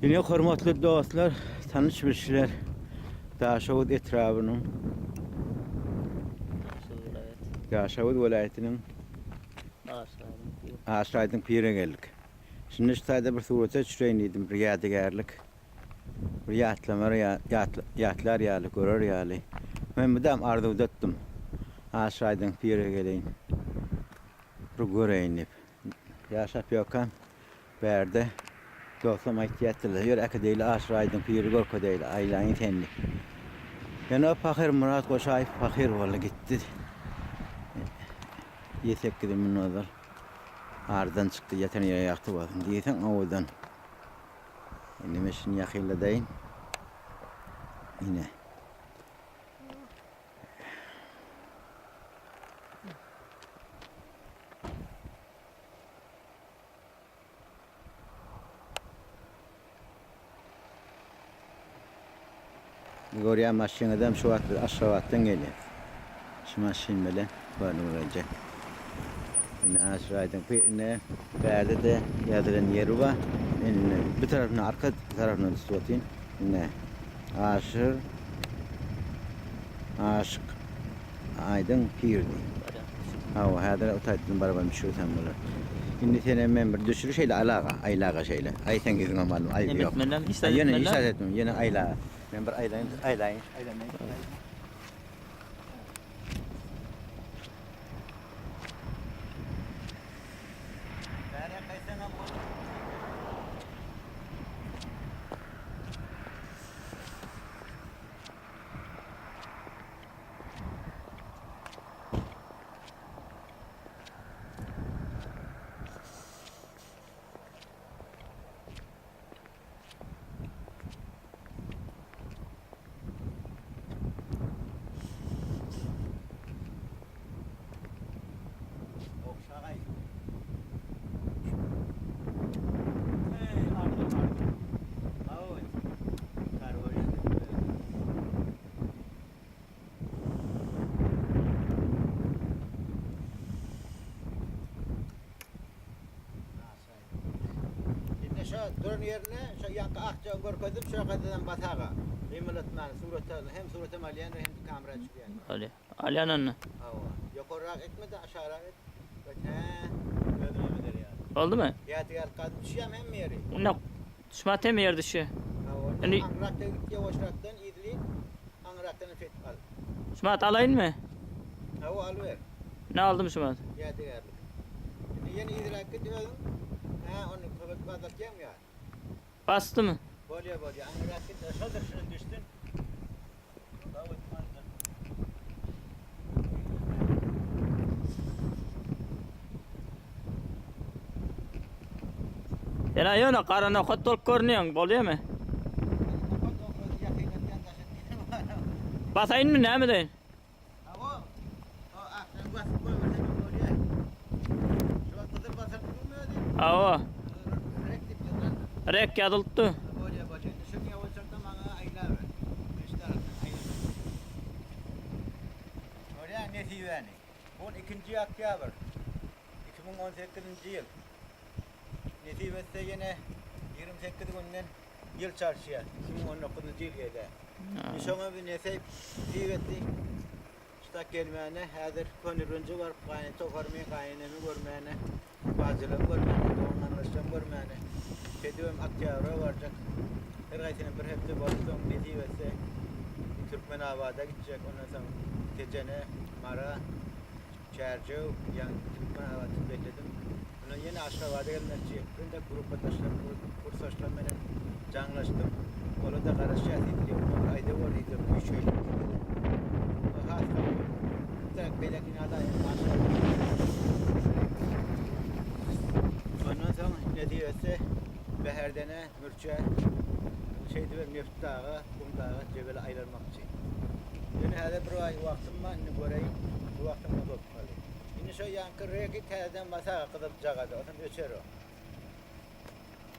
Yine hormatly dostlar, tanış bilişler. Daşavut etrafının, Daşavut vilayetinin Aşaydın pire geldik. Şimdi işte bir surete çüreyindim, bir yadigarlık. Bir yatlar yağlı, görür yağlı. Ben bir dam ardı udattım. Aşaydın pire geleyim. Bir göreyinip. Yaşap yokan, berde. Dostum ihtiyatlı. Yer akadeyle aşaydın pire gorko değil, aylayın tenli. Yani o fakir Murat Koşayf fakir oldu gitti. Yetek gidimin odur. Ardan çıktı yeten yere yaktı bakın diyeten oğuldan. Yine meşin yakıyla deyin. Yine. Oraya maşin adam şu vakti aşağıdan geliyor. Şu maşin böyle var önce. Yine aşağıdan ne perde de yadırın yeri var. Yine bir tarafına arka tarafına tutayım. Yine aşık aydın pirdi. Ha hada utaytın barabar bir şey tamamlar. Şimdi senin member düşürü şeyle aylaga şeyle. Ayten gizin malum ay yok. Yine işaret ettim. Yine aylaga. Member aylayın. Durun yerine şu yankı akça görkoydum şu kadar batağa. Emiletmen hem surete maliyen hem kamera çıkıyor. Ali. Aliyanın. Ava. Yukarı etmedi aşağı et. He. Ödemeder yani. Oldu mu? Ya diğer kadın düşüyem hem yeri. Ne? Düşmate mi yer dışı? Yani angrakta yavaşraktan idli angraktan fet al. Düşmat alayın mı? Ava alver. Ne aldım düşmat? Ya diğerlik. Yeni idrak ediyorum. Ha onu kılık bazatacağım ya. Bastı mı? Bolya angrakta aşağıda şunu düştün. Davet manzar. Yana yana karana kotol görünüyorsun, boluyor mu? Basayın mı ne mi deyin? Ava. Rek yadılttı. Oraya ne diyor yani? Bu 2. Oktyabr 2018 yıl. Netivette yine 28 günden yıl çarşıya 2019 yıl geldi. Nişana bir netivette işte gelmeyene hazır konuruncu var kaynağı tokarmaya kaynağını görmeyene bazıları görmeyene onlarlaşan görmeyene dediğim Akçavar'a varacak. Her ayının bir hepsi bozdum netivette Turkmenistan Ata Watan gidecek ondan sonra Tecene, Mara, Çercev, yan Turkmenistan Ata Watan bekledim. Bunun yeni aşağı vade gelmekçi. Ben de grupa taşlar, kursaşlar beni canlaştım. Onu da karışacağız ediliyor. Ayda var idi, bu şöyle. Hasta olur. Tek belki adayım aşağı. Ondan sonra ne diyorsa Beherdene, Mürçe, şeydi ve Meft Dağı, Kum Dağı, Cebeli ayrılmak için. Yani hadi bir ay vaktim var, ne göreyim, bu vaktimde bakmalıyım. Şimdi şu yankı reki terden basa kadar cagadı, o zaman öçer o.